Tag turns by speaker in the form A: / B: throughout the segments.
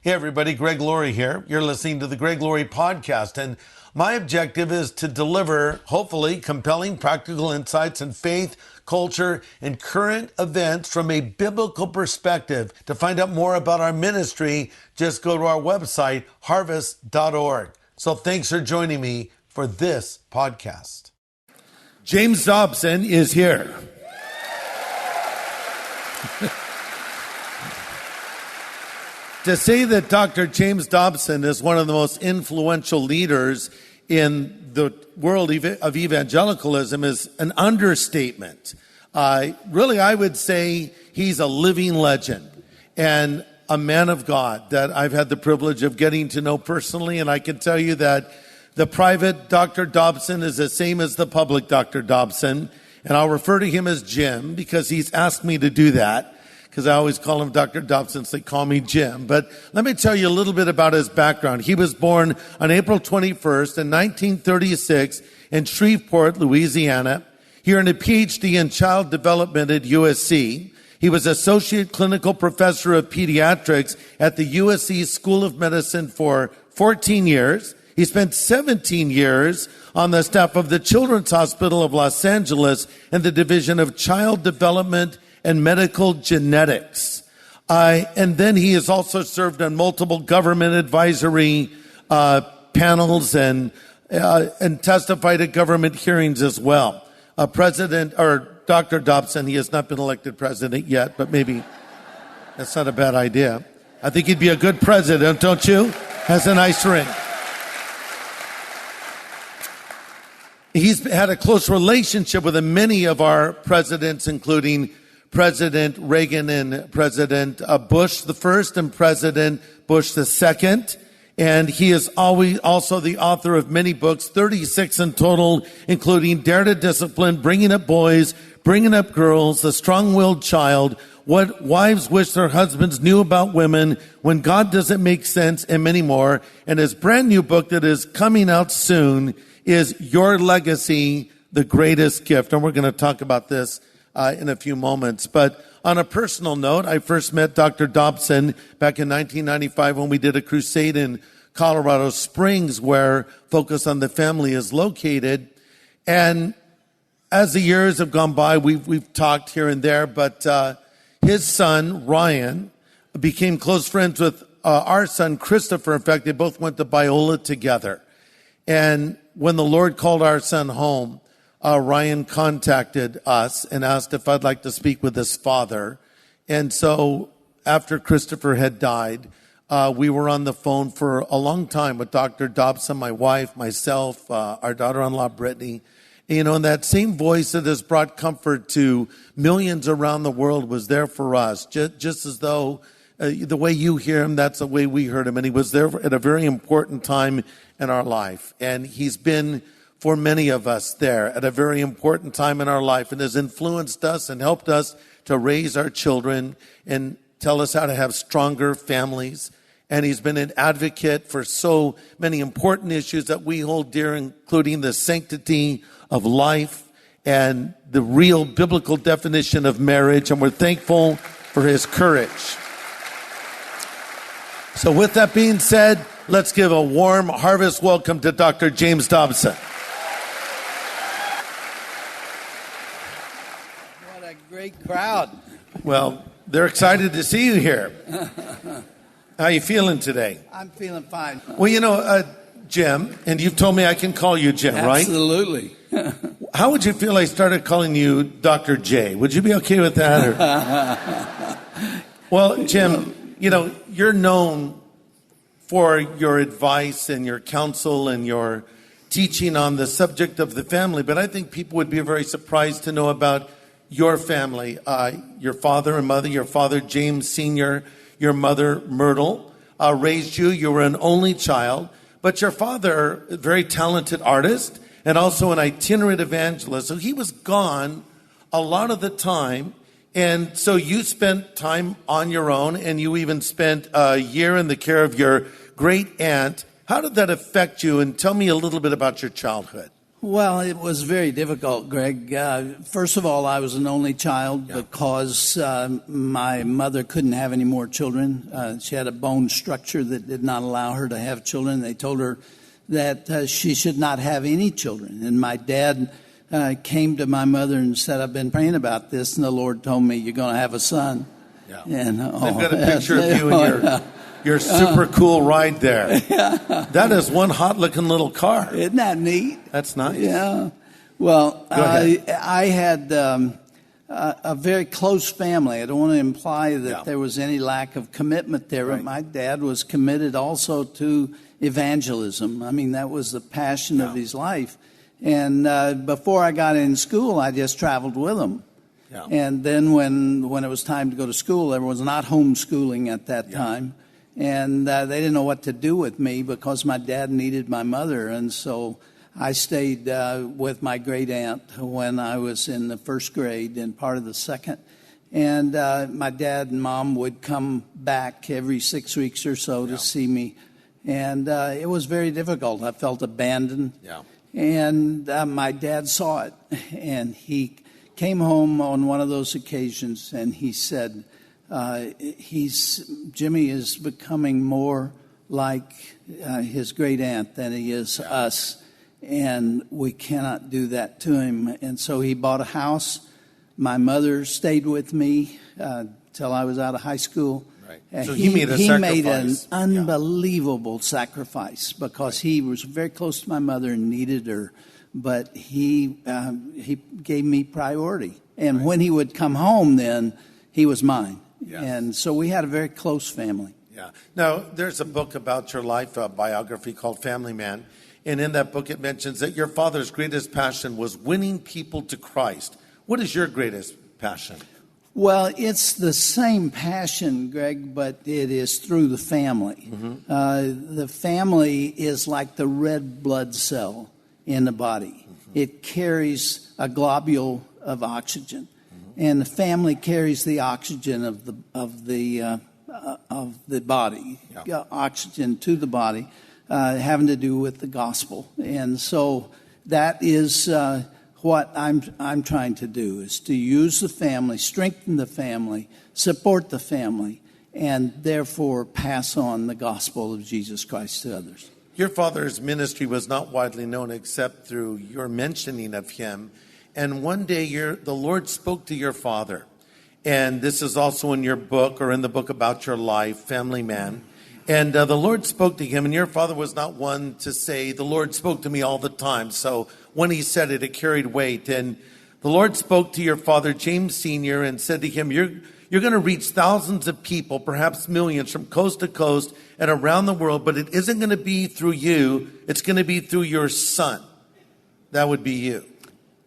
A: Hey everybody, Greg Laurie here. You're listening to the Greg Laurie podcast, and my objective is to deliver, hopefully, compelling practical insights in faith, culture, and current events from a biblical perspective. To find out more about our ministry, just go to our website, harvest.org. So thanks for joining me for this podcast. James Dobson is here. To say that Dr. James Dobson is one of the most influential leaders in the world of evangelicalism is an understatement. Really, I would say he's a living legend and a man of God that I've had the privilege of getting to know personally. And I can tell you that the private Dr. Dobson is the same as the public Dr. Dobson. And I'll refer to him as Jim because he's asked me to do that, because I always call him Dr. Dobson, so they call me Jim. But let me tell you a little bit about his background. He was born on April 21st in 1936 in Shreveport, Louisiana. He earned a PhD in child development at USC. He was associate clinical professor of pediatrics at the USC School of Medicine for 14 years. He spent 17 years on the staff of the Children's Hospital of Los Angeles in the Division of Child Development and Medical Genetics. And then he has also served on multiple government advisory panels and testified at government hearings as well. Dr. Dobson, he has not been elected president yet, but maybe that's not a bad idea. I think he'd be a good president, don't you? Has a nice ring. He's had a close relationship with many of our presidents, including President Reagan and President Bush the first and President Bush the second. And he is always also the author of many books, 36 in total, including Dare to Discipline, Bringing Up Boys, Bringing Up Girls, The Strong-Willed Child, What Wives Wish Their Husbands Knew About Women, When God Doesn't Make Sense, and many more. And his brand new book that is coming out soon is Your Legacy, The Greatest Gift. And we're going to talk about this in a few moments. But on a personal note, I first met Dr. Dobson back in 1995 when we did a crusade in Colorado Springs where Focus on the Family is located. And as the years have gone by, we've talked here and there, but his son, Ryan, became close friends with our son, Christopher. In fact, they both went to Biola together. And when the Lord called our son home, Ryan contacted us and asked if I'd like to speak with his father. And so after Christopher had died, we were on the phone for a long time with Dr. Dobson, my wife, myself, our daughter-in-law, Brittany. And that same voice that has brought comfort to millions around the world was there for us, just as though the way you hear him, that's the way we heard him. And he was there at a very important time in our life. And he's been for many of us there at a very important time in our life and has influenced us and helped us to raise our children and tell us how to have stronger families. And he's been an advocate for so many important issues that we hold dear, including the sanctity of life and the real biblical definition of marriage. And we're thankful for his courage. So with that being said, let's give a warm harvest welcome to Dr. James Dobson.
B: Great crowd.
A: Well, they're excited to see you here. How you feeling today?
B: I'm feeling fine.
A: Well, Jim, and you've told me I can call you Jim, right?
B: Absolutely.
A: How would you feel I started calling you Dr. J? Would you be okay with that? Well, Jim, you're known for your advice and your counsel and your teaching on the subject of the family, but I think people would be very surprised to know about your family, your father and mother, your father, James Sr., your mother, Myrtle, raised you. You were an only child, but your father, a very talented artist and also an itinerant evangelist. So he was gone a lot of the time. And so you spent time on your own, and you even spent a year in the care of your great aunt. How did that affect you? And tell me a little bit about your childhood.
B: Well, it was very difficult, Greg. First of all, I was an only child because my mother couldn't have any more children. She had a bone structure that did not allow her to have children. They told her that she should not have any children. And my dad came to my mother and said, I've been praying about this, and the Lord told me you're going to have a son.
A: Yeah.
B: And
A: They've got a picture of you and your super cool ride there. That is one hot-looking little car.
B: Isn't that neat?
A: That's nice.
B: Yeah. Well,
A: Go ahead.
B: I had a very close family. I don't want to imply that there was any lack of commitment there, but my dad was committed also to evangelism. I mean, that was the passion of his life. And before I got in school, I just traveled with him. Yeah. And then when it was time to go to school, there was not homeschooling at that time. And they didn't know what to do with me because my dad needed my mother. And so I stayed with my great aunt when I was in the first grade and part of the second. And my dad and mom would come back every 6 weeks or so to see me. And it was very difficult. I felt abandoned. Yeah. And my dad saw it. And he came home on one of those occasions and he said, Jimmy is becoming more like his great aunt than he is us, and we cannot do that to him. And so he bought a house. My mother stayed with me till I was out of high school.
A: Right. So he made a sacrifice.
B: He made an unbelievable sacrifice because he was very close to my mother and needed her, but he gave me priority. And when he would come home, then he was mine. Yes. And so we had a very close family.
A: Yeah. Now, there's a book about your life, a biography called Family Man. And in that book, it mentions that your father's greatest passion was winning people to Christ. What is your greatest passion?
B: Well, it's the same passion, Greg, but it is through the family. Mm-hmm. The family is like the red blood cell in the body. Mm-hmm. It carries a globule of oxygen. And the family carries the oxygen of the body, oxygen to the body, having to do with the gospel. And so that is what I'm trying to do, is to use the family, strengthen the family, support the family, and therefore pass on the gospel of Jesus Christ to others.
A: Your father's ministry was not widely known except through your mentioning of him. And one day the Lord spoke to your father. And this is also in your book, or in the book about your life, Family Man. And the Lord spoke to him, and your father was not one to say, the Lord spoke to me all the time. So when he said it, it carried weight. And the Lord spoke to your father, James Sr., and said to him, you're going to reach thousands of people, perhaps millions, from coast to coast and around the world. But it isn't going to be through you. It's going to be through your son. That would be you.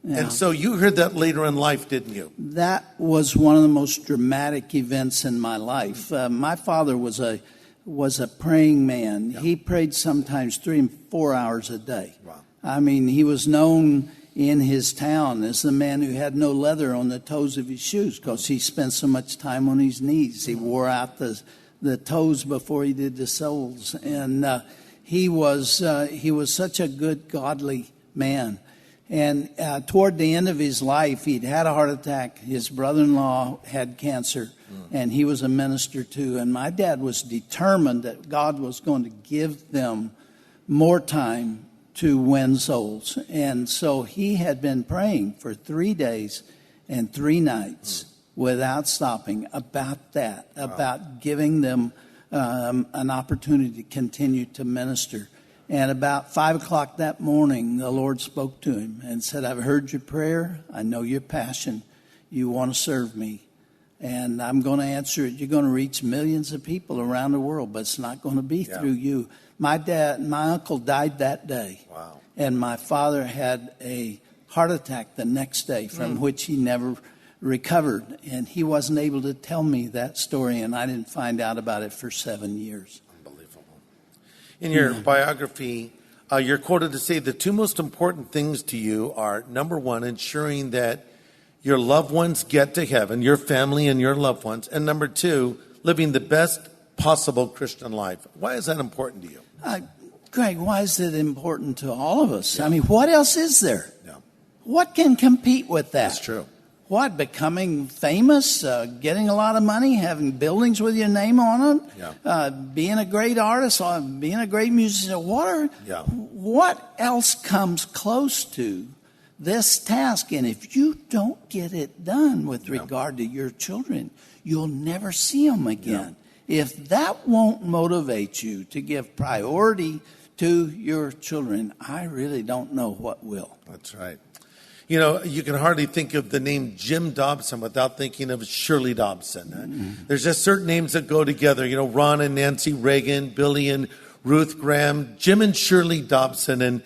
A: Yeah. And so you heard that later in life, didn't you?
B: That was one of the most dramatic events in my life. My father was a praying man. Yeah. He prayed sometimes 3 and 4 hours a day. Wow. I mean, he was known in his town as the man who had no leather on the toes of his shoes because he spent so much time on his knees. He wore out the toes before he did the soles. And he was such a good, godly man. And toward the end of his life, he'd had a heart attack. His brother-in-law had cancer, and he was a minister too. And my dad was determined that God was going to give them more time to win souls. And so he had been praying for 3 days and 3 nights without stopping about that, about giving them an opportunity to continue to minister. And about 5 o'clock that morning, the Lord spoke to him and said, I've heard your prayer. I know your passion. You want to serve me. And I'm going to answer it. You're going to reach millions of people around the world, but it's not going to be through you. My uncle died that day. Wow. And my father had a heart attack the next day from which he never recovered. And he wasn't able to tell me that story, and I didn't find out about it for 7 years.
A: In your biography, you're quoted to say the 2 most important things to you are, number 1, ensuring that your loved ones get to heaven, your family and your loved ones, and number 2, living the best possible Christian life. Why is that important to you?
B: Greg, why is it important to all of us? I mean, what else is there? What can compete with that?
A: That's true.
B: What, becoming famous, getting a lot of money, having buildings with your name on them, being a great artist, being a great musician? What else comes close to this task? And if you don't get it done with regard to your children, you'll never see them again. If that won't motivate you to give priority to your children, I really don't know what will.
A: That's right. You know, you can hardly think of the name Jim Dobson without thinking of Shirley Dobson. There's just certain names that go together. You know, Ron and Nancy Reagan, Billy and Ruth Graham, Jim and Shirley Dobson. And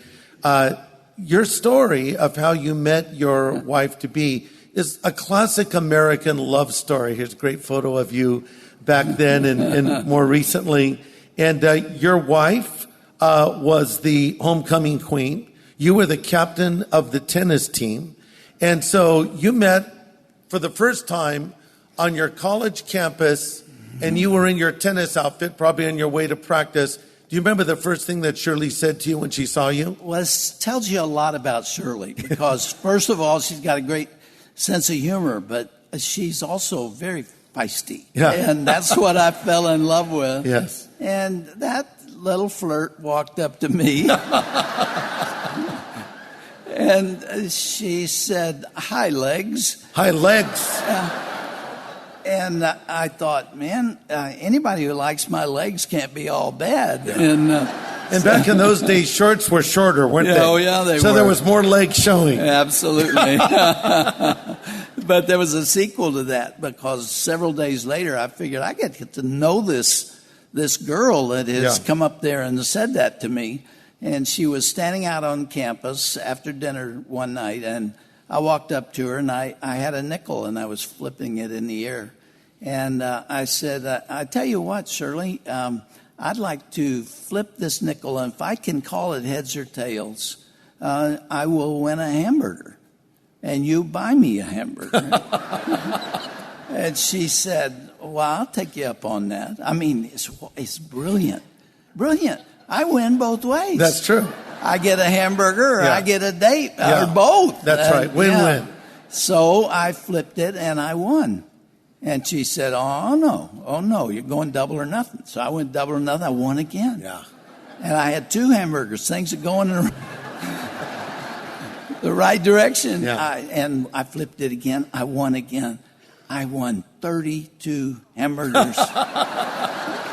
A: your story of how you met your wife-to-be is a classic American love story. Here's a great photo of you back then and more recently. And your wife was the homecoming queen. You were the captain of the tennis team. And so you met for the first time on your college campus, and you were in your tennis outfit, probably on your way to practice. Do you remember the first thing that Shirley said to you when she saw you?
B: Well, this tells you a lot about Shirley because, first of all, she's got a great sense of humor, but she's also very feisty. And that's what I fell in love with.
A: Yes.
B: And that little flirt walked up to me. And she said, "Hi, legs."
A: Hi, legs.
B: And I thought, man, anybody who likes my legs can't be all bad. And
A: back in those days, shorts were shorter, weren't they?
B: Oh, yeah, they were.
A: So there was more leg showing.
B: Absolutely. But there was a sequel to that because several days later, I figured I get to know this girl that has come up there and said that to me. And she was standing out on campus after dinner one night, and I walked up to her, and I had a nickel, and I was flipping it in the air. And I said, I tell you what, Shirley, I'd like to flip this nickel, and if I can call it heads or tails, I will win a hamburger, and you buy me a hamburger. And she said, well, I'll take you up on that. I mean, it's brilliant. Brilliant. I win both ways.
A: That's true.
B: I get a hamburger or I get a date or both.
A: That's right. Win-win.
B: So I flipped it and I won. And she said, oh, no, you're going double or nothing. So I went double or nothing. I won again.
A: Yeah.
B: And I had two hamburgers, things that go in the right direction.
A: Yeah.
B: And I flipped it again. I won again. I won 32 hamburgers.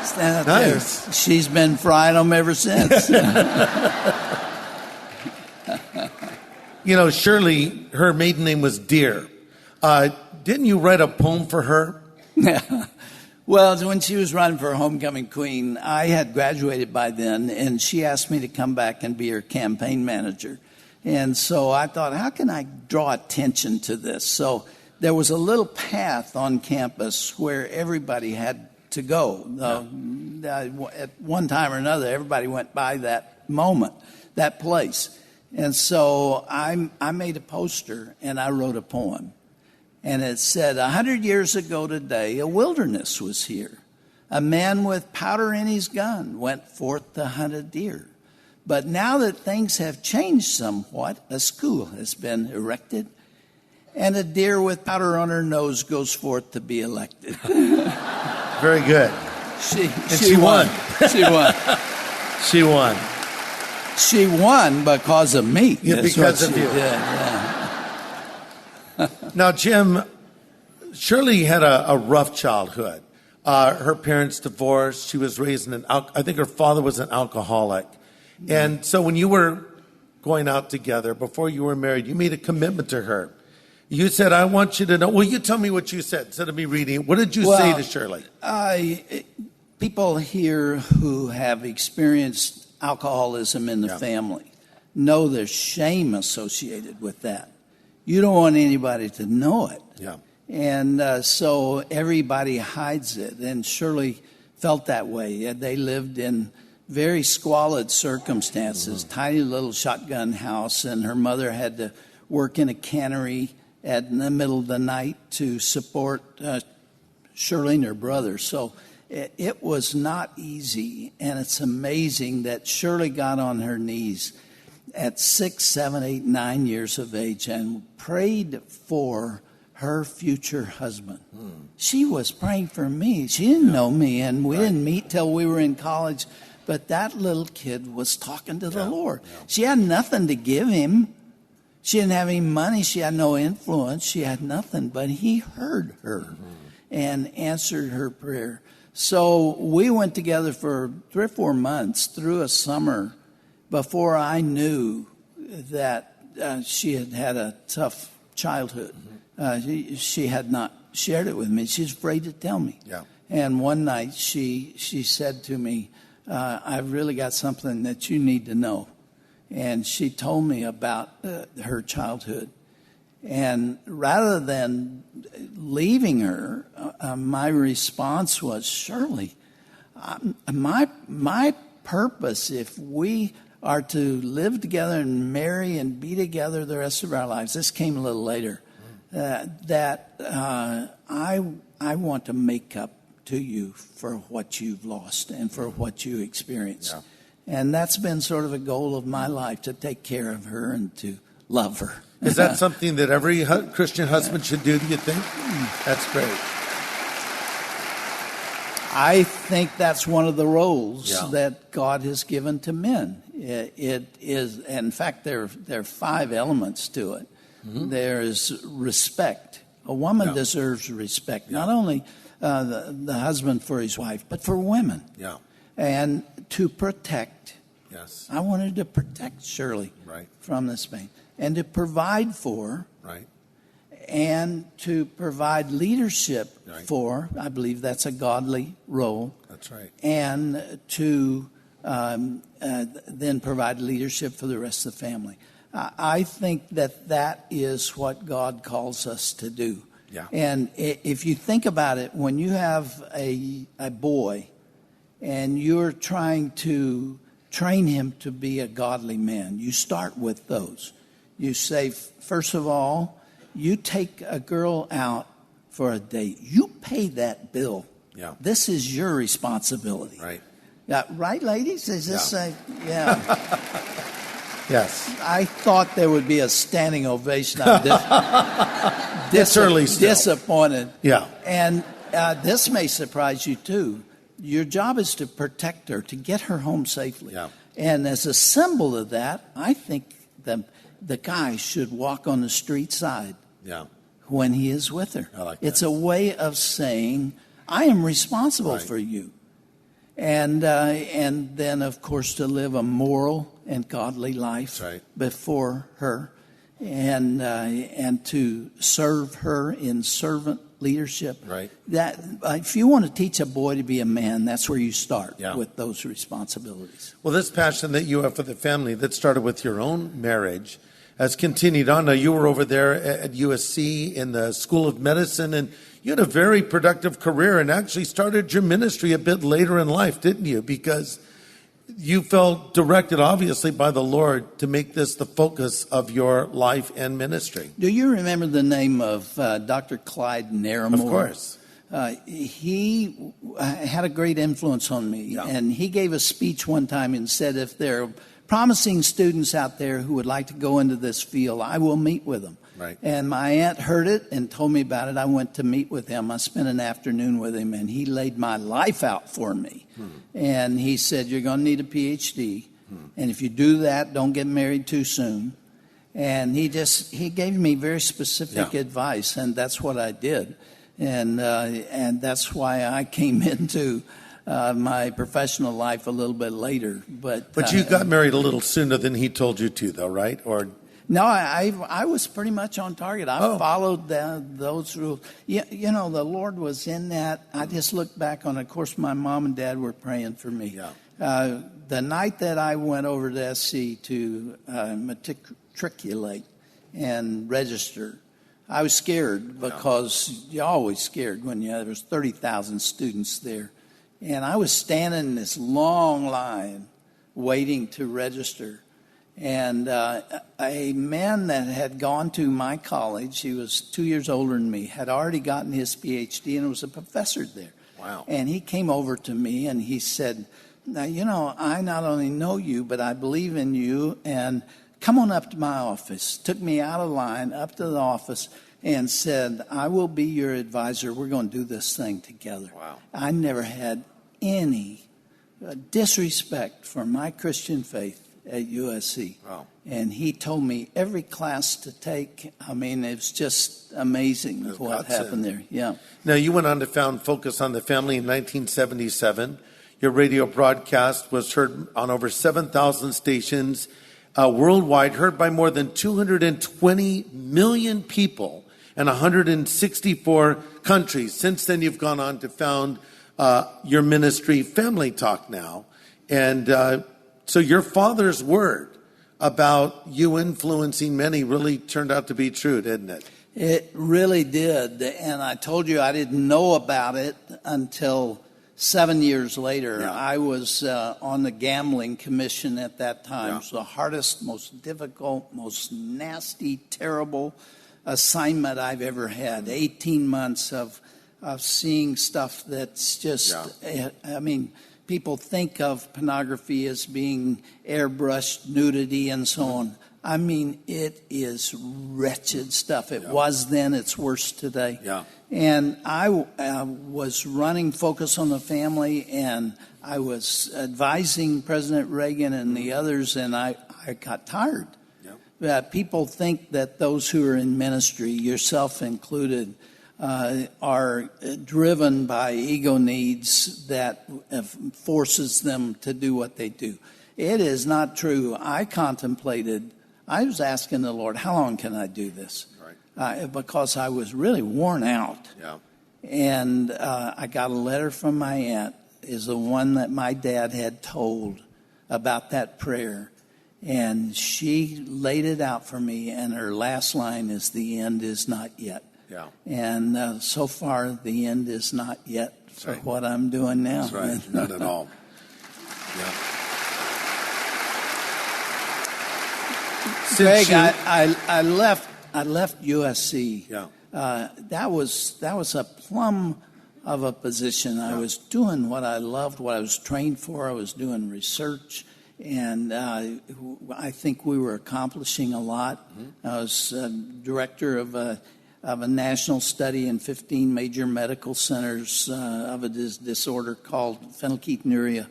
B: Stand up
A: nice.
B: There. She's been frying them ever since.
A: You know, Shirley, her maiden name was Dear. Didn't you write a poem for her?
B: Well, when she was running for homecoming queen, I had graduated by then, and she asked me to come back and be her campaign manager. And so I thought, how can I draw attention to this? So there was a little path on campus where everybody had to go. At one time or another, everybody went by that moment, that place. And so I made a poster and I wrote a poem. And it said, 100 years ago today, a wilderness was here. A man with powder in his gun went forth to hunt a deer. But now that things have changed somewhat, a school has been erected, and a deer with powder on her nose goes forth to be elected.
A: Very good.
B: She won. She won.
A: She won.
B: She won because of me.
A: Yeah, because of you.
B: Did, yeah.
A: Now, Jim, Shirley had a rough childhood. Her parents divorced. She was raised in I think her father was an alcoholic. And so when you were going out together, before you were married, you made a commitment to her. You said, I want you to know. Well, you tell me what you said instead of me reading. What did you say to Shirley?
B: People here who have experienced alcoholism in the family know there's shame associated with that. You don't want anybody to know it.
A: Yeah.
B: And so everybody hides it. And Shirley felt that way. They lived in very squalid circumstances, tiny little shotgun house, and her mother had to work in a cannery in the middle of the night to support Shirley and her brother. So It was not easy, and it's amazing that Shirley got on her knees at 6, 7, 8, 9 years of age and prayed for her future husband. She was praying for me. She didn't know me, and we didn't meet till we were in college. But that little kid was talking to the Lord. She had nothing to give him. She didn't have any money. She had no influence. She had nothing. But he heard her and answered her prayer. So we went together for 3 or 4 months through a summer before I knew that she had had a tough childhood. She had not shared it with me. She's afraid to tell me.
A: Yeah.
B: And one night she said to me, I've really got something that you need to know. And she told me about her childhood. And rather than leaving her, my response was, Shirley, my purpose, if we are to live together and marry and be together the rest of our lives, this came a little later, that I want to make up to you for what you've lost and for what you experienced.
A: Yeah.
B: And that's been sort of a goal of my life, to take care of her and to love her.
A: Is that something that every Christian husband should do, do you think? That's great.
B: I think that's one of the roles that God has given to men. It is, in fact, there are 5 elements to it. There is respect. A woman deserves respect, not only the husband for his wife, but for women.
A: Yeah.
B: And to protect.
A: Yes.
B: I wanted to protect Shirley from this pain. And to provide for.
A: Right.
B: And to provide leadership for. I believe that's a godly role.
A: That's right.
B: And to then provide leadership for the rest of the family. I think that is what God calls us to do.
A: Yeah.
B: And if you think about it, when you have a boy and you're trying to train him to be a godly man, you start with those. You say, first of all, you take a girl out for a date. You pay that bill.
A: Yeah.
B: This is your responsibility.
A: Right.
B: Yeah, right, ladies? Is this
A: Yes.
B: I thought there would be a standing ovation.
A: It's early still.
B: Disappointed.
A: Yeah.
B: And this may surprise you, too. Your job is to protect her, to get her home safely.
A: Yeah.
B: And as a symbol of that, I think the guy should walk on the street side when he is with her.
A: I like
B: it's
A: that.
B: a way of saying, I am responsible for you. And then, of course, to live a moral and godly life before her, and to serve her in servant leadership.
A: Right.
B: That if you want to teach a boy to be a man, that's where you start with those responsibilities.
A: Well, this passion that you have for the family that started with your own marriage has continued on. Now, you were over there at USC in the School of Medicine, and you had a very productive career and actually started your ministry a bit later in life, didn't you? Because you felt directed, obviously, by the Lord to make this the focus of your life and ministry.
B: Do you remember the name of Dr. Clyde Naramore?
A: Of course.
B: He had a great influence on me.
A: Yeah.
B: And he gave a speech one time and said, if there are promising students out there who would like to go into this field, I will meet with them.
A: Right.
B: And my aunt heard it and told me about it. I went to meet with him. I spent an afternoon with him, and he laid my life out for me. And he said, you're going to need a PhD. And if you do that, don't get married too soon. And he gave me very specific advice, and that's what I did. And that's why I came into my professional life a little bit later. But
A: you got married a little sooner than he told you to, though, right? Or
B: no, I was pretty much on target. I followed those rules. You know, the Lord was in that. I just looked back on it. Of course, my mom and dad were praying for me.
A: Yeah.
B: The night that I went over to SC to matriculate and register, I was scared because you're always scared when there was 30,000 students there. And I was standing in this long line waiting to register. And a man that had gone to my college, he was 2 years older than me, had already gotten his PhD and was a professor there.
A: Wow.
B: And he came over to me and he said, now, you know, I not only know you, but I believe in you, and come on up to my office. Took me out of line, up to the office, and said, I will be your advisor. We're going to do this thing together.
A: Wow.
B: I never had any disrespect for my Christian faith at USC.
A: Wow.
B: And he told me every class to take. I mean, it's just amazing what happened there. Yeah.
A: Now, you went on to found Focus on the Family in 1977. Your radio broadcast was heard on over 7,000 stations worldwide, heard by more than 220 million people in 164 countries. Since then, you've gone on to found your ministry, Family Talk Now. And so your father's word about you influencing many really turned out to be true, didn't it?
B: It really did. And I told you I didn't know about it until 7 years later.
A: Yeah.
B: I was on the gambling commission at that time.
A: Yeah.
B: It was the hardest, most difficult, most nasty, terrible assignment I've ever had. 18 months of seeing stuff that's just, I mean, people think of pornography as being airbrushed nudity and so on. I mean, it is wretched stuff. It was then, it's worse today.
A: Yeah.
B: And I was running Focus on the Family, and I was advising President Reagan and the others, and I got tired. People think that those who are in ministry, yourself included, are driven by ego needs that forces them to do what they do. It is not true. I was asking the Lord, how long can I do this? Right. Because I was really worn out.
A: Yeah.
B: And I got a letter from my aunt, is the one that my dad had told about that prayer. And she laid it out for me, and her last line is, the end is not yet.
A: Yeah.
B: And so far, the end is not yet for what I'm doing now.
A: That's right. Not at all. Yeah.
B: Greg, I left USC.
A: Yeah.
B: That was a plum of a position. I was doing what I loved, what I was trained for. I was doing research, and I think we were accomplishing a lot. Mm-hmm. I was director of a national study in 15 major medical centers of a disorder called phenylketonuria.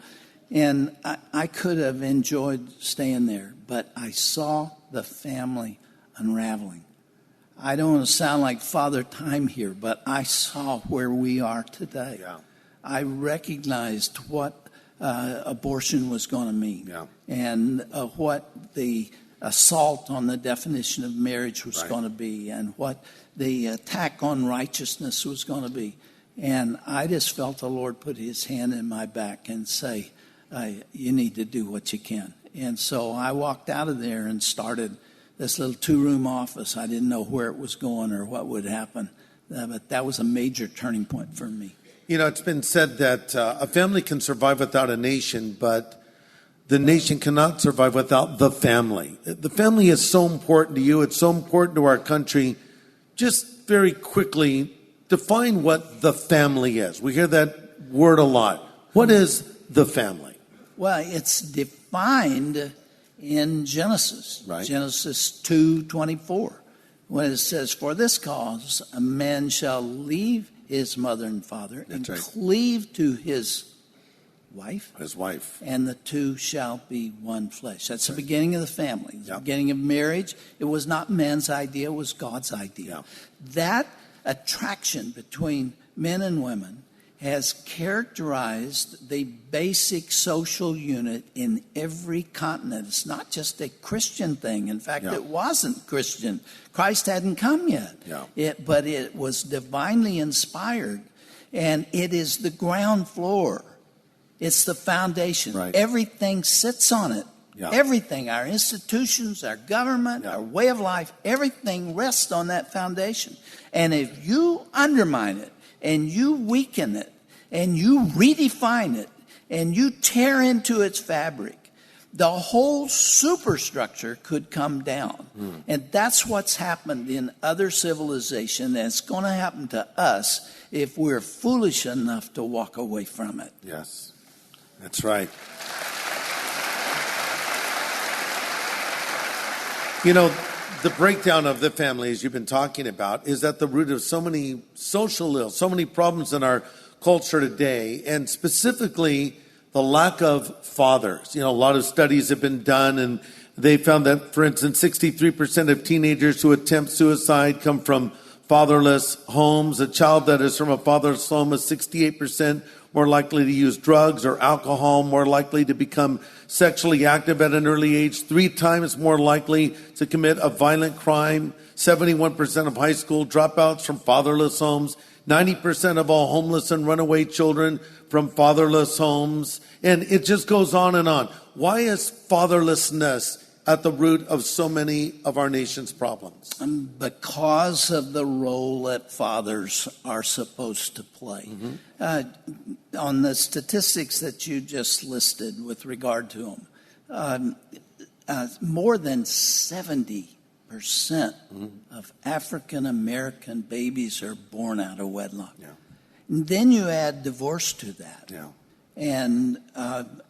B: And I could have enjoyed staying there, but I saw the family unraveling. I don't want to sound like Father Time here, but I saw where we are today.
A: Yeah.
B: I recognized what abortion was going to mean, and what the assault on the definition of marriage was going to be, and what the attack on righteousness was going to be. And I just felt the Lord put his hand in my back and say, you need to do what you can. And so I walked out of there and started this little 2-room office. I didn't know where it was going or what would happen, but that was a major turning point for me.
A: You know, it's been said that a family can survive without a nation, but the nation cannot survive without the family. The family is so important to you. It's so important to our country. Just very quickly, define what the family is. We hear that word a lot. What is the family?
B: Well, it's defined in Genesis, Genesis 2:24, when it says, for this cause a man shall leave his mother and father and cleave to his wife, and the two shall be one flesh. That's the beginning of the family, the beginning of marriage. It was not man's idea, it was God's idea. That attraction between men and women has characterized the basic social unit in every continent. It's not just a Christian thing. In fact, it wasn't Christian. Christ hadn't come yet. But it was divinely inspired, and it is the ground floor. It's the foundation. Everything sits on it. Everything, our institutions, our government, our way of life, everything rests on that foundation. And if you undermine it, and you weaken it, and you redefine it, and you tear into its fabric, the whole superstructure could come down. And that's what's happened in other civilization, and it's going to happen to us if we're foolish enough to walk away from it.
A: Yes, that's right. You know, the breakdown of the family, as you've been talking about, is at the root of so many social ills, so many problems in our culture today, and specifically the lack of fathers. You know, a lot of studies have been done, and they found that, for instance, 63% of teenagers who attempt suicide come from fatherless homes. A child that is from a fatherless home is 68% more likely to use drugs or alcohol, more likely to become sexually active at an early age, 3 times more likely to commit a violent crime. 71% of high school dropouts from fatherless homes. 90% of all homeless and runaway children from fatherless homes. And it just goes on and on. Why is fatherlessness at the root of so many of our nation's problems?
B: Because of the role that fathers are supposed to play. On the statistics that you just listed with regard to them, more than 70% of African American babies are born out of wedlock. And then you add divorce to that. And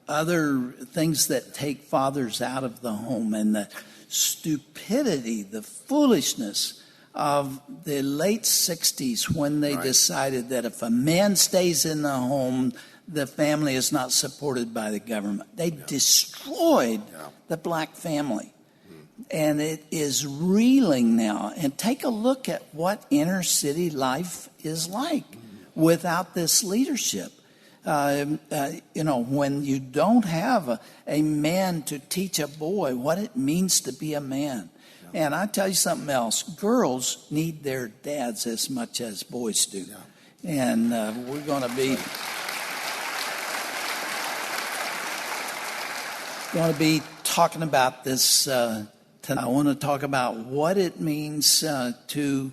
B: other things that take fathers out of the home, and the stupidity, the foolishness of the late 60s when they decided that if a man stays in the home, the family is not supported by the government. They destroyed the black family. And it is reeling now. And take a look at what inner city life is like without this leadership. You know, when you don't have a man to teach a boy what it means to be a man. And I tell you something else, girls need their dads as much as boys do. And we're going to be talking about this tonight. I want to talk about what it means to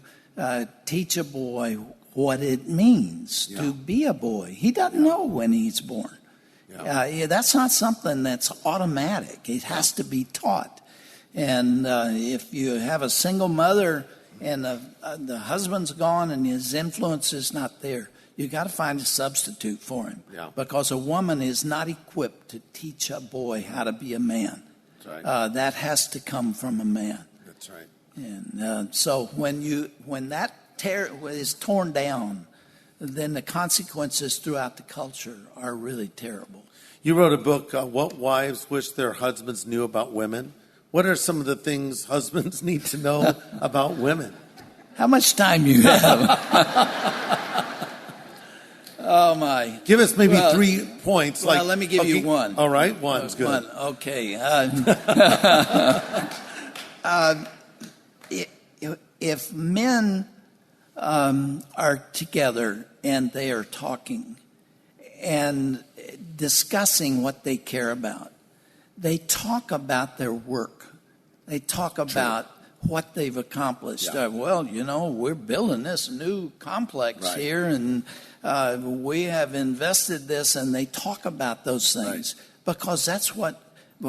B: teach a boy what it means to be a boy. He doesn't know when he's born. That's not something that's automatic. It has to be taught. And if you have a single mother and the husband's gone and his influence is not there, you got to find a substitute for him. Because a woman is not equipped to teach a boy how to be a man. That has to come from a man.
A: That's right.
B: And so when that is torn down, then the consequences throughout the culture are really terrible.
A: You wrote a book, What Wives Wish Their Husbands Knew About Women. What are some of the things husbands need to know about women?
B: How much time do you have? Oh, my.
A: Give us maybe 3 points.
B: Well, let me give you one.
A: All right, one's good.
B: One, okay. If men are together and they are talking and discussing what they care about, they talk about their work. They talk about what they've accomplished. Well, you know, we're building this new complex here, and we have invested this, and they talk about those things because that's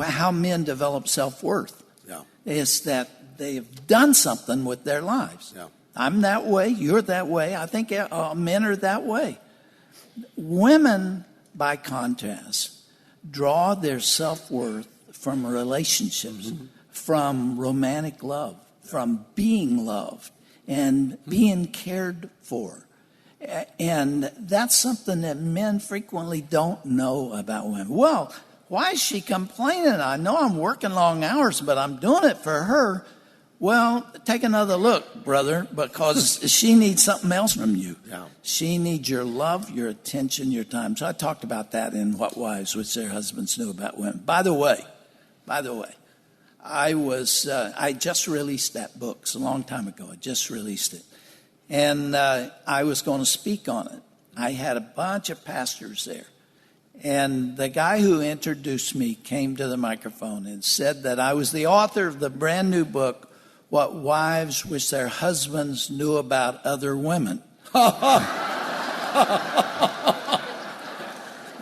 B: how men develop self-worth. Is that they've done something with their lives. I'm that way. You're that way. I think men are that way. Women, by contrast, draw their self-worth from relationships, from romantic love, from being loved and being cared for. And that's something that men frequently don't know about women. Well, why is she complaining? I know I'm working long hours, but I'm doing it for her. Well, take another look, brother, because she needs something else from you. She needs your love, your attention, your time. So I talked about that in What Wives Wish Their Husbands Knew About Women. By the way, I just released that book. It's a long time ago. I just released it. And I was going to speak on it. I had a bunch of pastors there. And the guy who introduced me came to the microphone and said that I was the author of the brand new book, What Wives Wish Their Husbands Knew About Other Women.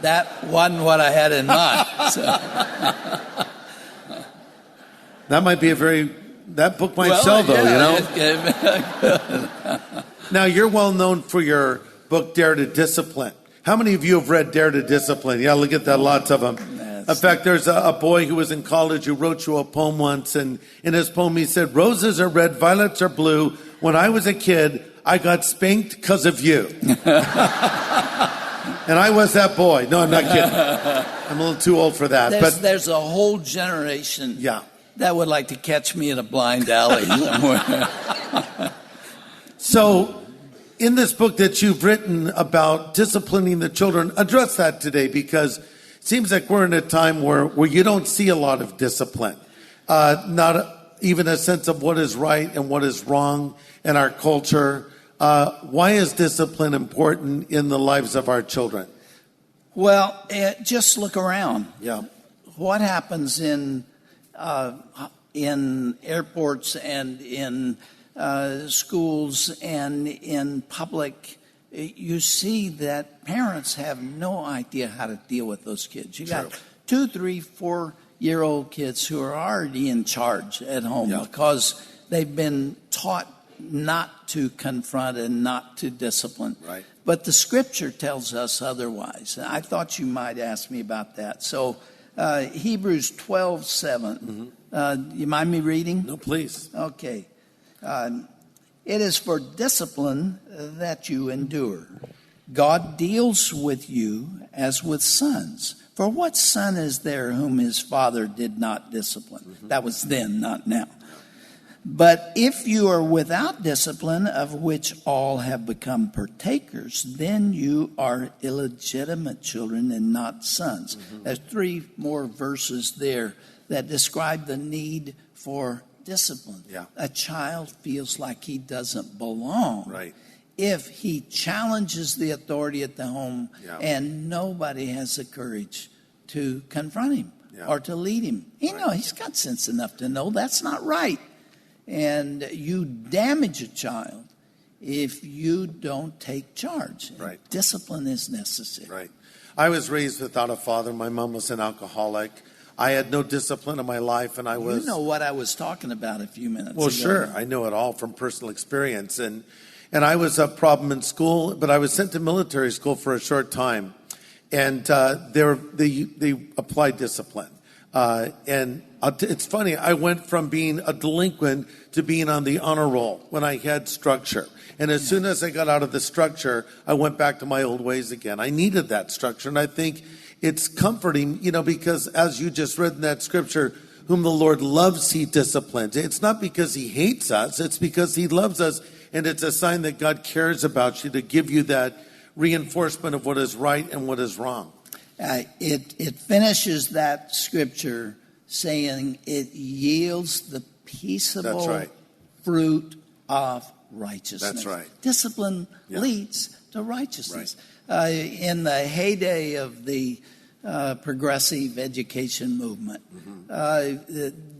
B: that wasn't what I had in mind. So.
A: That might be that book might sell, though, Now, you're well known for your book, Dare to Discipline. How many of you have read Dare to Discipline? Yeah, look at that, lots of them. In fact, there's a boy who was in college who wrote you a poem once, and in his poem he said, "Roses are red, violets are blue. When I was a kid, I got spanked because of you." And I was that boy. No, I'm not kidding. I'm a little too old for that.
B: There's a whole generation that would like to catch me in a blind alley somewhere.
A: So, in this book that you've written about disciplining the children, address that today, because it seems like we're in a time where you don't see a lot of discipline. Not even a sense of what is right and what is wrong in our culture. Why is discipline important in the lives of our children?
B: Well, just look around.
A: Yeah.
B: What happens in airports and in schools and in public? You see that parents have no idea how to deal with those kids. You got 2, 3, 4-year-old kids who are already in charge at home because they've been taught not to confront and not to discipline.
A: Right.
B: But the scripture tells us otherwise. I thought you might ask me about that. So Hebrews 12:7. You mind me reading?
A: No, please.
B: Okay. It is for discipline that you endure. God deals with you as with sons. For what son is there whom his father did not discipline? That was then, not now. But if you are without discipline, of which all have become partakers, then you are illegitimate children and not sons. There's 3 more verses there that describe the need for discipline.
A: Yeah.
B: A child feels like he doesn't belong if he challenges the authority at the home and nobody has the courage to confront him or to lead him. He's got sense enough to know that's not right. And you damage a child if you don't take charge.
A: Right.
B: Discipline is necessary.
A: Right. I was raised without a father. My mom was an alcoholic. I had no discipline in my life, and I was...
B: You know what I was talking about a few minutes ago.
A: Well, sure. I know it all from personal experience. And I was a problem in school, but I was sent to military school for a short time. And they applied discipline. And it's funny, I went from being a delinquent to being on the honor roll when I had structure. And as soon as I got out of the structure, I went back to my old ways again. I needed that structure. And I think it's comforting, because as you just read in that scripture, whom the Lord loves, he disciplines. It's not because he hates us. It's because he loves us. And it's a sign that God cares about you to give you that reinforcement of what is right and what is wrong.
B: It finishes that scripture saying it yields the peaceable fruit of righteousness.
A: That's right.
B: Discipline leads to righteousness. Right. In the heyday of the progressive education movement,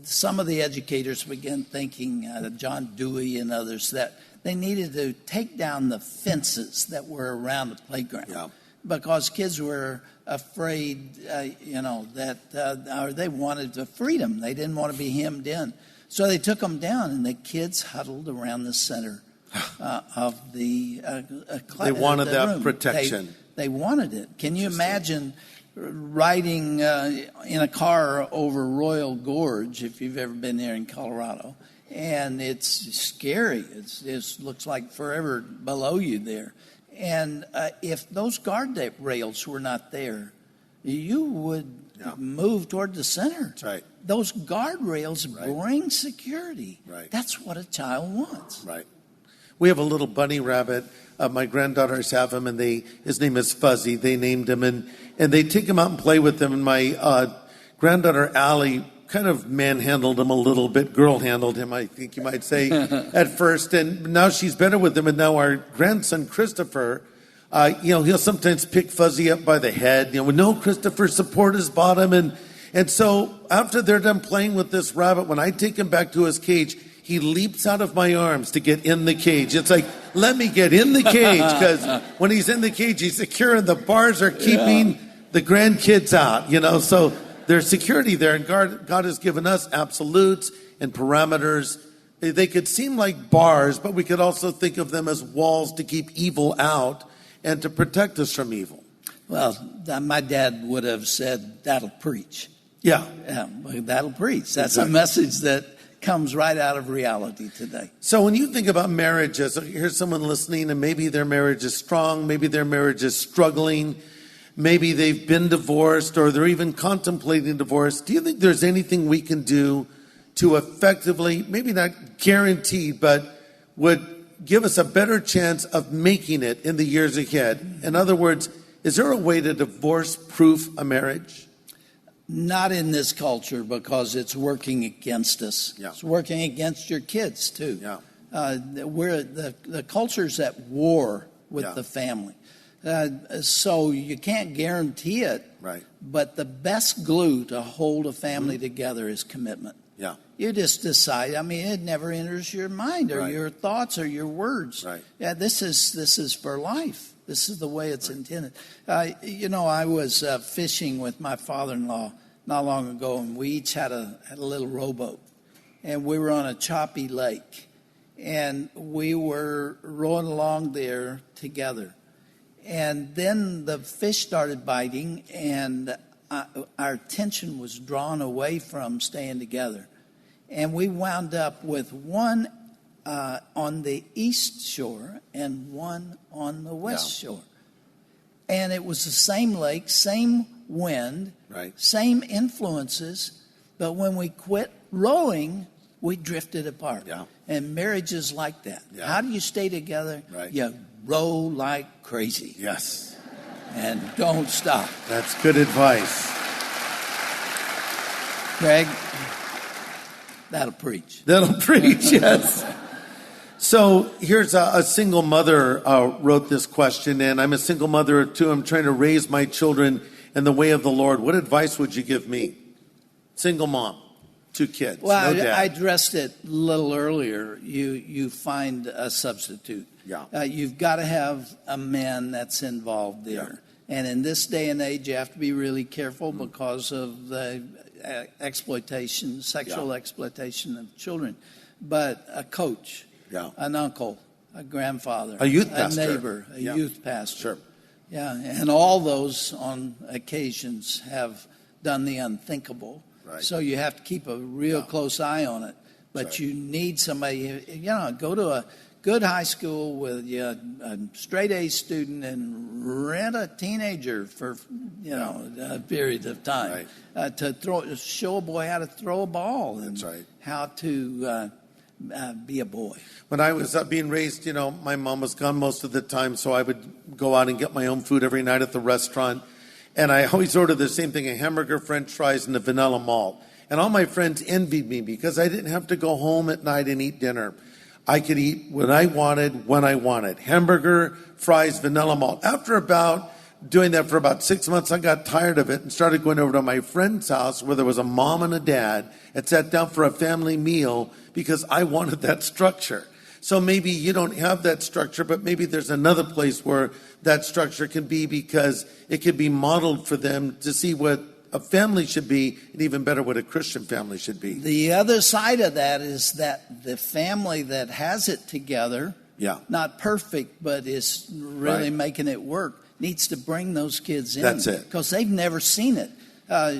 B: some of the educators began thinking, John Dewey and others, that they needed to take down the fences that were around the playground because kids were afraid, or they wanted the freedom. They didn't want to be hemmed in. So they took them down, and the kids huddled around the center of the class.
A: They wanted that protection.
B: They wanted it. Can you imagine riding in a car over Royal Gorge, if you've ever been there in Colorado? And it's scary. It looks like forever below you there. And if those guard rails were not there, you would move toward the center.
A: That's right.
B: Those guardrails bring security.
A: Right.
B: That's what a child wants.
A: Right. We have a little bunny rabbit. My granddaughters have him, and his name is Fuzzy. They named him, and they take him out and play with him. And my granddaughter Allie kind of manhandled him a little bit, girl-handled him, I think you might say, at first. And now she's better with him. And now our grandson, Christopher, he'll sometimes pick Fuzzy up by the head. No, Christopher, support his bottom. And so after they're done playing with this rabbit, when I take him back to his cage, he leaps out of my arms to get in the cage. It's like, let me get in the cage, because when he's in the cage, he's secure and the bars are keeping the grandkids out, so there's security there. And God has given us absolutes and parameters. They could seem like bars, but we could also think of them as walls to keep evil out and to protect us from evil.
B: Well, my dad would have said, that'll preach.
A: Yeah.
B: That'll preach. That's
A: Exactly.
B: a message that comes right out of reality today.
A: So when you think about marriages, here's someone listening and maybe their marriage is strong, maybe their marriage is struggling, maybe they've been divorced or they're even contemplating divorce. Do you think there's anything we can do to effectively, maybe not guaranteed, but would give us a better chance of making it in the years ahead? In other words, is there a way to divorce-proof a marriage?
B: Not in this culture, because it's working against us.
A: Yeah.
B: It's working against your kids, too.
A: Yeah.
B: The culture's at war with the family. So you can't guarantee it.
A: Right.
B: But the best glue to hold a family together is commitment.
A: Yeah.
B: You just decide. it never enters your mind or your thoughts or your words.
A: Right.
B: Yeah, this is for life. This is the way it's intended. I was fishing with my father-in-law not long ago, and we each had a little rowboat. And we were on a choppy lake. And we were rowing along there together. And then the fish started biting, and our attention was drawn away from staying together. And we wound up with one on the east shore and one on the west shore. And it was the same lake, same wind, same influences. But when we quit rowing, we drifted apart.
A: Yeah.
B: And marriage is like that.
A: Yeah.
B: How do you stay together?
A: Right.
B: You row like crazy.
A: Yes.
B: And don't stop.
A: That's good advice.
B: Greg, that'll preach.
A: That'll preach, yes. So here's a single mother wrote this question, and I'm a single mother too. I'm trying to raise my children in the way of the Lord. What advice would you give me? Single mom, 2 kids,
B: Well,
A: no dad.
B: I addressed it a little earlier. You find a substitute.
A: Yeah.
B: You've got to have a man that's involved there.
A: Yeah.
B: And in this day and age, you have to be really careful because of the exploitation, sexual exploitation of children. But a coach, an uncle, a grandfather,
A: a youth pastor,
B: a neighbor, a youth pastor.
A: Sure.
B: Yeah, and all those on occasions have done the unthinkable.
A: Right.
B: So you have to keep a real close eye on it. But you need somebody, go to a good high school with a straight A student and rent a teenager for, a period of time.
A: Right.
B: To show a boy how to throw a ball and
A: That's right.
B: how to be a boy.
A: When I was being raised, my mom was gone most of the time, so I would go out and get my own food every night at the restaurant. And I always ordered the same thing, a hamburger, french fries, and a vanilla malt. And all my friends envied me because I didn't have to go home at night and eat dinner. I could eat what I wanted, when I wanted. Hamburger, fries, vanilla malt. After doing that for about 6 months, I got tired of it and started going over to my friend's house where there was a mom and a dad and sat down for a family meal because I wanted that structure. So maybe you don't have that structure, but maybe there's another place where that structure can be because it could be modeled for them to see what a family should be, and even better, what a Christian family should be.
B: The other side of that is that the family that has it together, not perfect, but is really making it work, needs to bring those kids in.
A: That's it.
B: Because they've never seen it.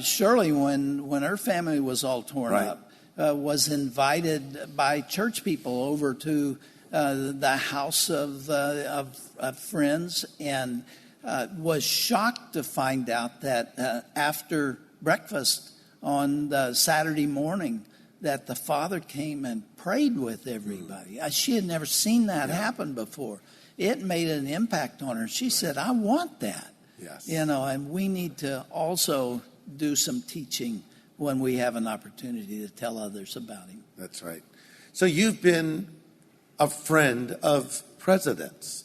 B: Shirley, when her family was all torn up, was invited by church people over to the house of friends, and was shocked to find out that after breakfast on the Saturday morning that the father came and prayed with everybody. She had never seen that happen before. It made an impact on her. She said, I want that.
A: Yes.
B: And we need to also do some teaching when we have an opportunity to tell others about him.
A: That's right. So you've been a friend of presidents.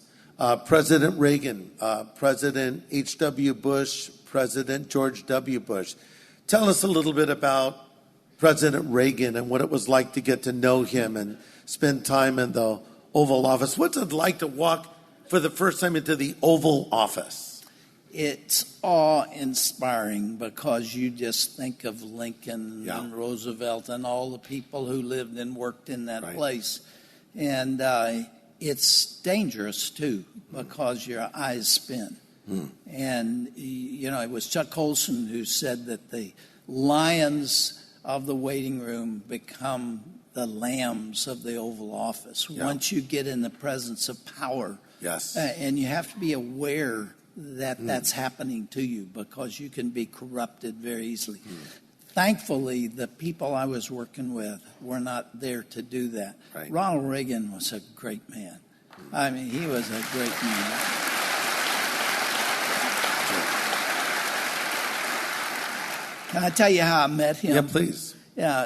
A: President Reagan, President H.W. Bush, President George W. Bush. Tell us a little bit about President Reagan and what it was like to get to know him and spend time in the Oval Office. What's it like to walk for the first time into the Oval Office?
B: it's awe-inspiring because you just think of Lincoln and Roosevelt and all the people who lived and worked in that place. And it's dangerous, too, because your eyes spin. And, you know, it was Chuck Colson who said that the lions of the waiting room become the lambs of the Oval Office once you get in the presence of power. And you have to be aware that that's happening to you because you can be corrupted very easily. Thankfully, the people I was working with were not there to do that. Ronald Reagan was a great man. I mean, he was a great man. Can I tell you how I met him?
A: Yeah, please.
B: Yeah,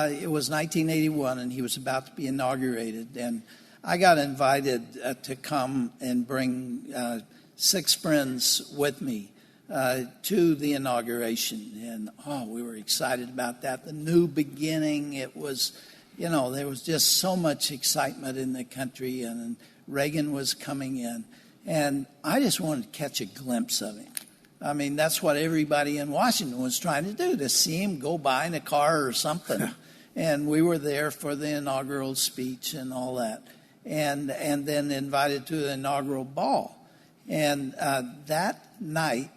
B: it was 1981, and he was about to be inaugurated. And I got invited to come and bring 6 friends with me to the inauguration. And, we were excited about that. The new beginning, it was, you know, there was just so much excitement in the country, and Reagan was coming in. And I just wanted to catch a glimpse of him. I mean, that's what everybody in Washington was trying to do, to see him go by in a car or something. And we were there for the inaugural speech and all that. And then invited to the inaugural ball. And that night,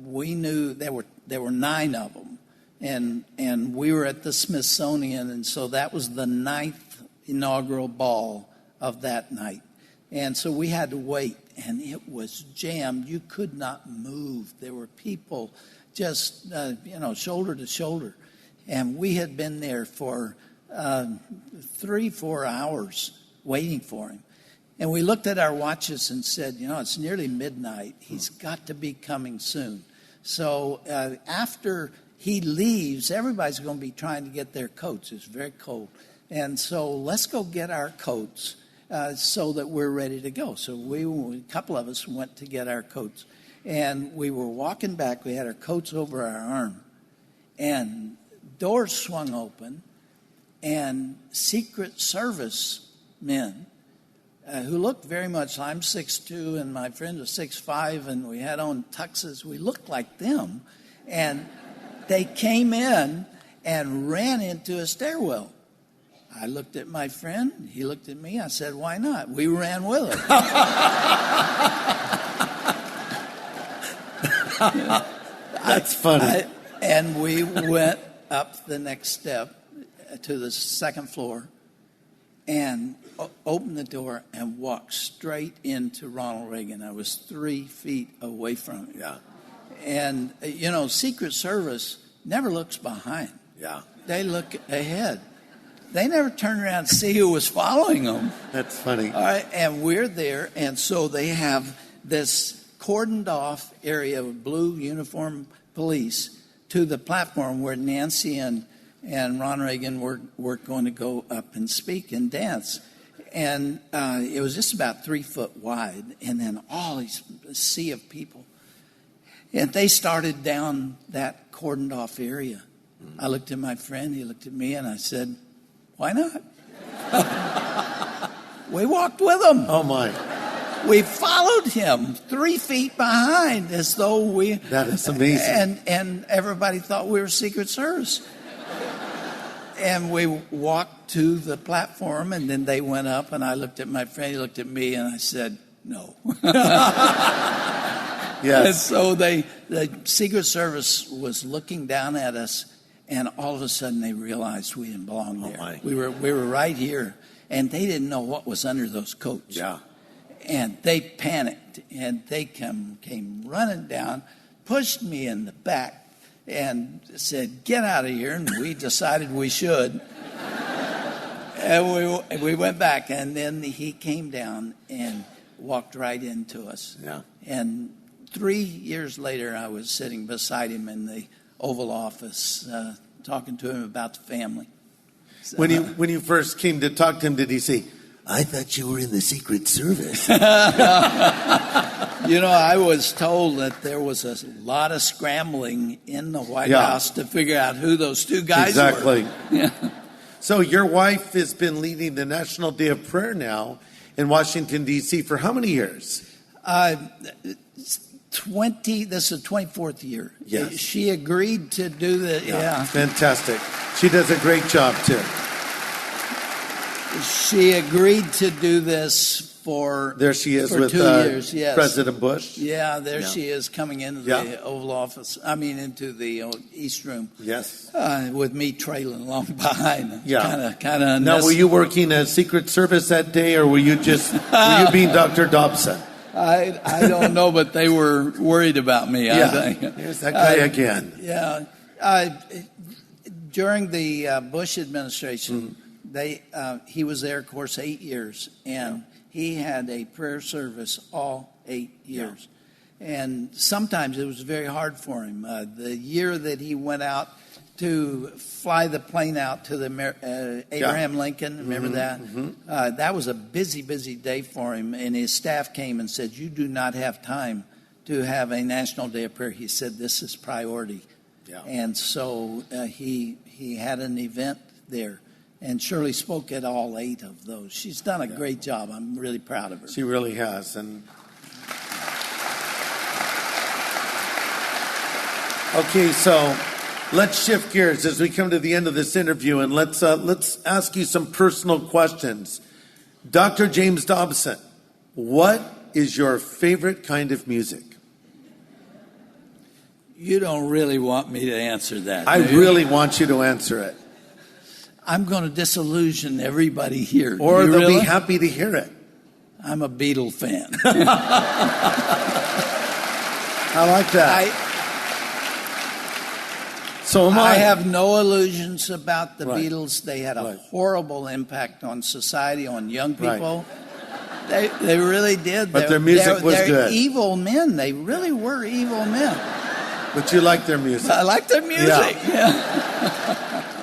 B: we knew there were 9 of them. And we were at the Smithsonian, and so that was the 9th inaugural ball of that night. And so we had to wait, and it was jammed. You could not move. There were people just, shoulder to shoulder. And we had been there for 3-4 hours waiting for him. And we looked at our watches and said, you know, it's nearly midnight. He's got to be coming soon. So after he leaves, everybody's going to be trying to get their coats. It's very cold. And so let's go get our coats so that we're ready to go. So a couple of us went to get our coats. And we were walking back. We had our coats over our arm. And doors swung open. And Secret Service men who looked very much, I'm 6'2", and my friend was 6'5", and we had on tuxes. We looked like them. And they came in and ran into a stairwell. I looked at my friend. He looked at me. I said, why not? We ran with him.
A: That's funny.
B: And we went up the next step to the 2nd floor and opened the door and walked straight into Ronald Reagan. I was 3 feet away from him. And, you know, Secret Service never looks behind. They look ahead. They never turn around and see who was following them.
A: That's funny.
B: All right, and we're there, and so they have this cordoned off area of blue uniformed police to the platform where Nancy and Ron Reagan were going to go up and speak and dance. And it was just about 3 foot wide, and then all these sea of people. And they started down that cordoned off area. I looked at my friend, he looked at me, and I said, why not? We walked with him.
A: Oh, my.
B: We followed him 3 feet behind as though we...
A: That is amazing.
B: And everybody thought we were Secret Service. And we walked to the platform, and then they went up, and I looked at my friend, he looked at me, and I said, no.
A: Yes.
B: And so the Secret Service was looking down at us, and all of a sudden they realized we didn't belong there.
A: My.
B: We were right here, and they didn't know what was under those coats. And they panicked, and they came running down, pushed me in the back, and said, get out of here. And we decided we should. And we went back, and then he came down and walked right into us. And 3 years later, I was sitting beside him in the Oval Office, talking to him about the family. So,
A: when you first came to talk to him, did he say, I thought you were in the Secret Service?
B: You know, I was told that there was a lot of scrambling in the White House to figure out who those 2 guys were.
A: So your wife has been leading the National Day of Prayer now in Washington, D.C. for how many years?
B: This is the 24th year.
A: Yes.
B: She agreed to do the, yeah.
A: Fantastic. She does a great job, too.
B: She agreed to do this
A: there she is with
B: 2 years, yes.
A: President Bush.
B: Yeah, there she is coming into the Oval Office. Into the East Room.
A: Yes.
B: With me trailing along behind.
A: Yeah.
B: Kind of.
A: Now, were you working at Secret Service that day, or were you being Dr. Dobson?
B: I don't know, but they were worried about me, I think.
A: Here's that guy again.
B: Yeah. During the Bush administration, he was there, of course, 8 years, and he had a prayer service all 8 years. And sometimes it was very hard for him. The year that he went out to fly the plane out to the Abraham Lincoln, remember that? Mm-hmm. That was a busy, busy day for him. And his staff came and said, "You do not have time to have a National Day of Prayer." He said, "This is priority." Yeah. And so he had an event there. And Shirley spoke at all 8 of those. She's done a great job. I'm really proud of her.
A: She really has. And okay, so let's shift gears as we come to the end of this interview, and let's ask you some personal questions. Dr. James Dobson, what is your favorite kind of music?
B: You don't really want me to answer that.
A: I really want you to answer it.
B: I'm going to disillusion everybody here.
A: Or they'll be happy to hear it.
B: I'm a Beatle fan.
A: I like that. So am I.
B: I have no illusions about the Beatles. They had a horrible impact on society, on young people. Right. They really did.
A: But their music was good.
B: They're evil men. They really were evil men.
A: But you like their music.
B: I like their music. Yeah.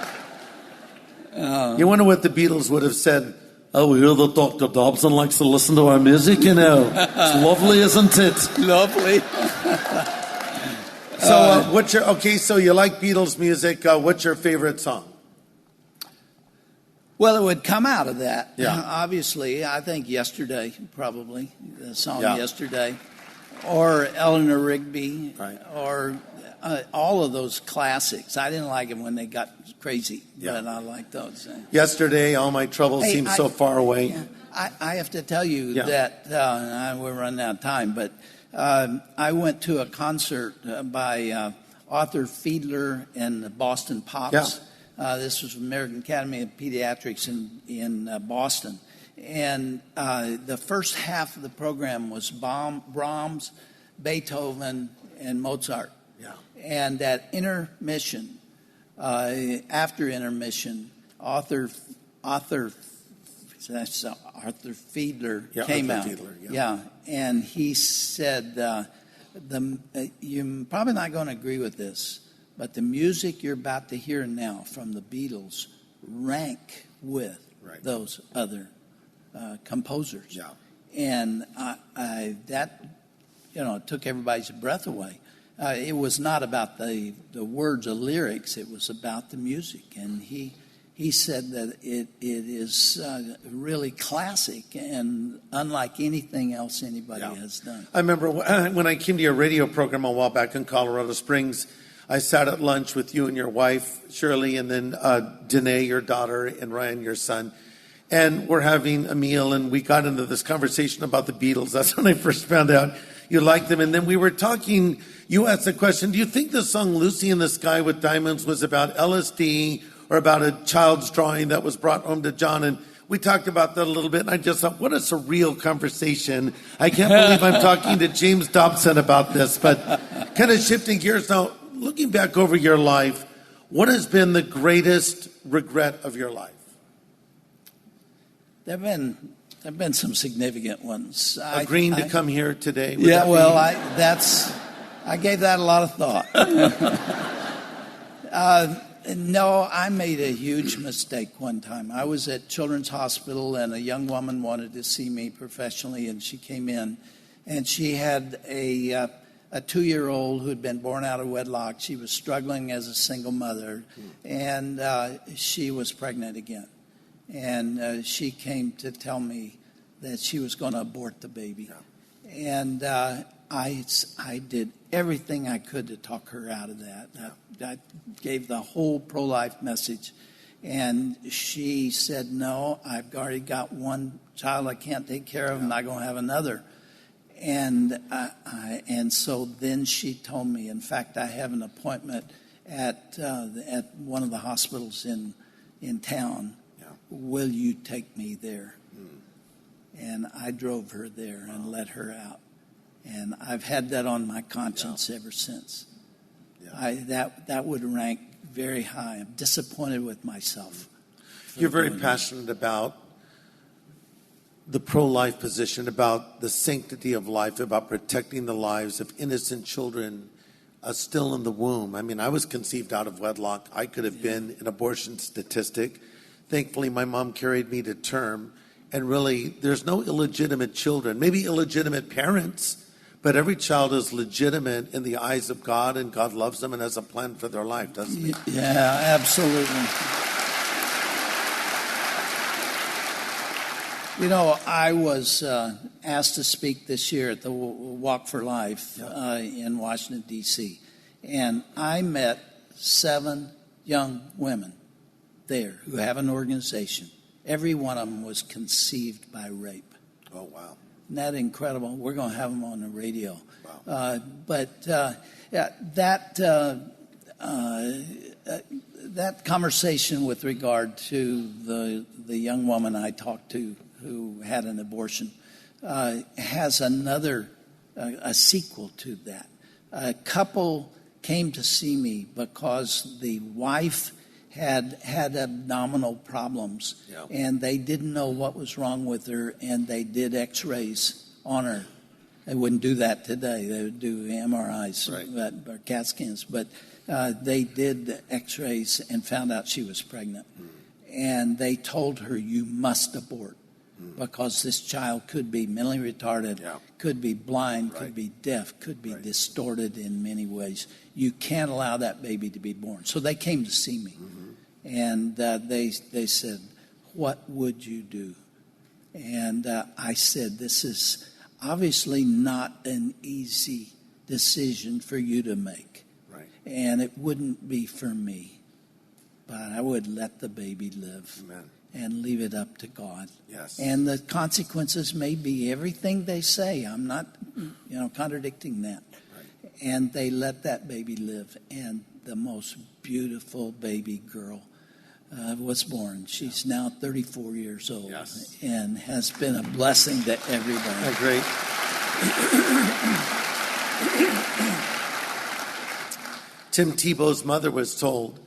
A: You wonder what the Beatles would have said. "Oh, we hear that Dr. Dobson likes to listen to our music, It's lovely, isn't it?"
B: Lovely.
A: So, so you like Beatles music. What's your favorite song?
B: Well, it would come out of that.
A: Yeah.
B: Obviously, I think Yesterday, probably. The song Yesterday. Or Eleanor Rigby. Right. Or all of those classics. I didn't like them when they got crazy, but I like those.
A: Yesterday, All My Troubles Seem So Far Away.
B: Yeah, I have to tell you that we're running out of time, but I went to a concert by Arthur Fiedler and the Boston Pops. This was American Academy of Pediatrics in Boston. And the first half of the program was Brahms, Beethoven, and Mozart. Yeah. And at intermission, after intermission, Arthur Fiedler came out. And he said, "You're probably not going to agree with this, but the music you're about to hear now from the Beatles rank with those other composers." Yeah. And that took everybody's breath away. It was not about the words or lyrics. It was about the music. And he said that it is really classic and unlike anything else anybody has done.
A: I remember when I came to your radio program a while back in Colorado Springs, I sat at lunch with you and your wife, Shirley, and then Danae, your daughter, and Ryan, your son. And we're having a meal, and we got into this conversation about the Beatles. That's when I first found out you liked them. And then we were talking, you asked the question, do you think the song Lucy in the Sky with Diamonds was about LSD or about a child's drawing that was brought home to John? And we talked about that a little bit, and I just thought, what a surreal conversation. I can't believe I'm talking to James Dobson about this. But kind of shifting gears now, looking back over your life, what has been the greatest regret of your life?
B: There have been some significant ones.
A: Agreeing to come here today?
B: I gave that a lot of thought. No, I made a huge mistake one time. I was at Children's Hospital, and a young woman wanted to see me professionally, and she came in, and she had a 2-year-old who had been born out of wedlock. She was struggling as a single mother, and she was pregnant again. And she came to tell me that she was going to abort the baby. And I did everything I could to talk her out of that. I gave the whole pro-life message. And she said, no, I've already got one child I can't take care of. I'm not going to have another. And so then she told me, in fact, I have an appointment at one of the hospitals in town. Yeah. Will you take me there? And I drove her there and let her out. And I've had that on my conscience ever since. Yeah. That would rank very high. I'm disappointed with myself.
A: You're very passionate about the pro-life position, about the sanctity of life, about protecting the lives of innocent children still in the womb. I mean, I was conceived out of wedlock. I could have been an abortion statistic. Thankfully, my mom carried me to term. And really, there's no illegitimate children, maybe illegitimate parents, but every child is legitimate in the eyes of God, and God loves them and has a plan for their life, doesn't he?
B: Yeah, absolutely. You know, I was asked to speak this year at the Walk for Life in Washington, D.C., and I met 7 young women there who have an organization. Every one of them was conceived by rape.
A: Oh, wow.
B: Isn't that incredible? We're going to have them on the radio.
A: Wow.
B: That conversation with regard to the young woman I talked to who had an abortion has another a sequel to that. A couple came to see me because the wife had abdominal problems, and they didn't know what was wrong with her, and they did x-rays on her. They wouldn't do that today. They would do MRIs or CAT scans, but they did x-rays and found out she was pregnant. And they told her, you must abort, because this child could be mentally retarded, could be blind, could be deaf, could be distorted in many ways. You can't allow that baby to be born. So they came to see me. And they said, what would you do? And I said, this is obviously not an easy decision for you to make. Right. And it wouldn't be for me. But I would let the baby live. Amen. And leave it up to God. Yes. And the consequences may be everything they say. I'm not, contradicting that. Right. And they let that baby live. And the most beautiful baby girl was born. She's now 34 years old and has been a blessing to everybody.
A: Oh, great. Tim Tebow's mother was told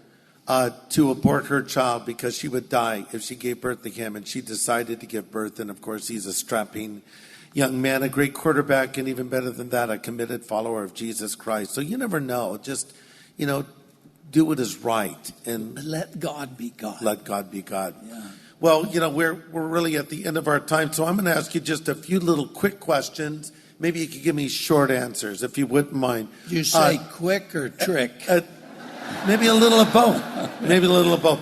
A: to abort her child because she would die if she gave birth to him, and she decided to give birth. And of course, he's a strapping young man, a great quarterback, and even better than that, a committed follower of Jesus Christ. So you never know. Just, do what is right, and
B: let God be God.
A: Let God be God. Yeah. Well, we're really at the end of our time, so I'm going to ask you just a few little quick questions. Maybe you could give me short answers, if you wouldn't mind.
B: You say quick or trick?
A: Maybe a little of both. Maybe a little of both.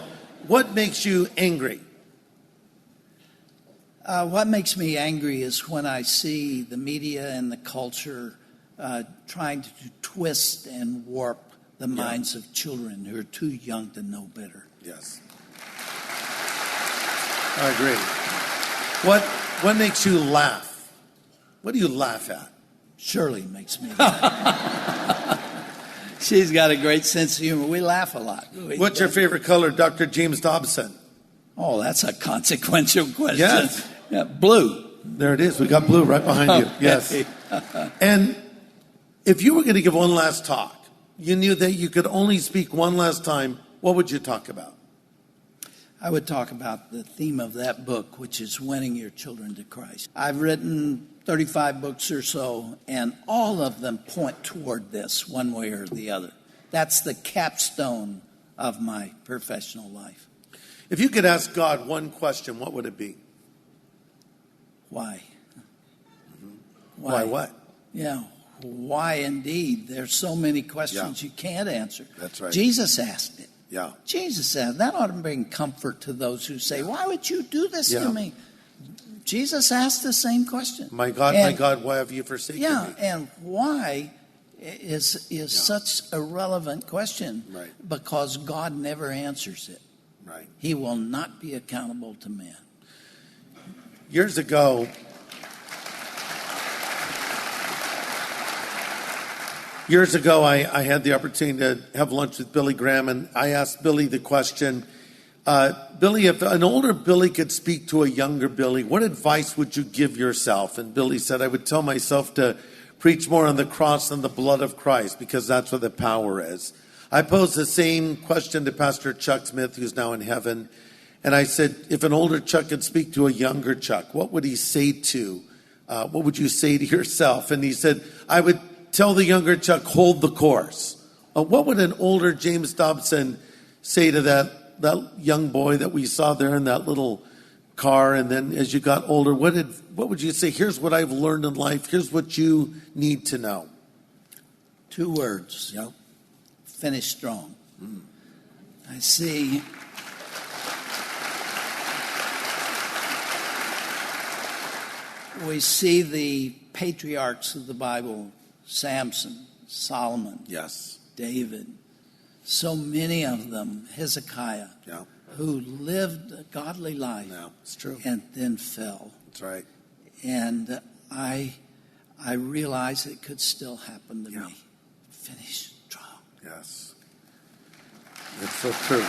A: What makes you angry?
B: What makes me angry is when I see the media and the culture trying to twist and warp the minds of children who are too young to know better.
A: Yes. I agree. What makes you laugh? What do you laugh at?
B: Shirley makes me laugh. She's got a great sense of humor. We laugh a lot.
A: What's your favorite color, Dr. James Dobson?
B: Oh, that's a consequential question.
A: Yes.
B: Yeah, blue.
A: There it is. We got blue right behind you. Yes. And if you were going to give one last talk, you knew that you could only speak one last time, what would you talk about?
B: I would talk about the theme of that book, which is winning your children to Christ. I've written 35 books or so, and all of them point toward this one way or the other. That's the capstone of my professional life.
A: If you could ask God one question, what would it be?
B: Why?
A: Mm-hmm. Why what?
B: Yeah, why indeed? There's so many questions you can't answer.
A: That's right.
B: Jesus asked it.
A: Yeah.
B: Jesus asked. That ought to bring comfort to those who say, why would you do this to me? Jesus asked the same question.
A: My God, why have you forsaken me?
B: And why is such a relevant question?
A: Right.
B: Because God never answers it.
A: Right.
B: He will not be accountable to man.
A: Years ago, I had the opportunity to have lunch with Billy Graham, and I asked Billy the question, Billy, if an older Billy could speak to a younger Billy, what advice would you give yourself? And Billy said, I would tell myself to preach more on the cross and the blood of Christ, because that's where the power is. I posed the same question to Pastor Chuck Smith, who's now in heaven. And I said, if an older Chuck could speak to a younger Chuck, what would he say what would you say to yourself? And he said, I would tell the younger Chuck, hold the course. What would an older James Dobson say to that young boy that we saw there in that little car? And then as you got older, what would you say? Here's what I've learned in life. Here's what you need to know.
B: 2 words.
A: Yep.
B: Finish strong. I see. We see the patriarchs of the Bible, Samson, Solomon,
A: Yes.
B: David, so many of them, Hezekiah,
A: Yeah.
B: who lived a godly life.
A: Yeah, it's true.
B: And then fell.
A: That's right.
B: And I realize it could still happen to me. Finish strong.
A: Yes. It's so true.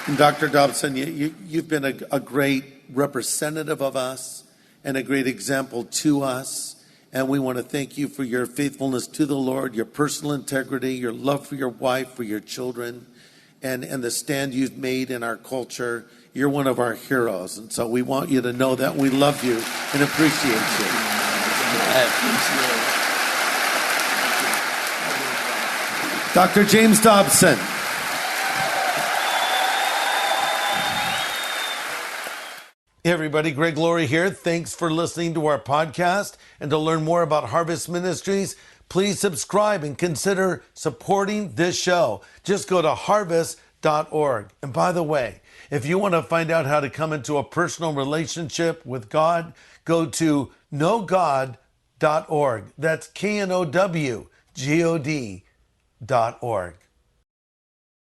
A: And Dr. Dobson, you've been a great representative of us and a great example to us. And we want to thank you for your faithfulness to the Lord, your personal integrity, your love for your wife, for your children, and the stand you've made in our culture. You're one of our heroes. And so we want you to know that we love you and appreciate you. Dr. James Dobson. Hey everybody, Greg Laurie here. Thanks for listening to our podcast. And to learn more about Harvest Ministries, please subscribe and consider supporting this show. Just go to harvest.org. And by the way, if you want to find out how to come into a personal relationship with God, go to knowgod.org. That's KNOWGOD.org.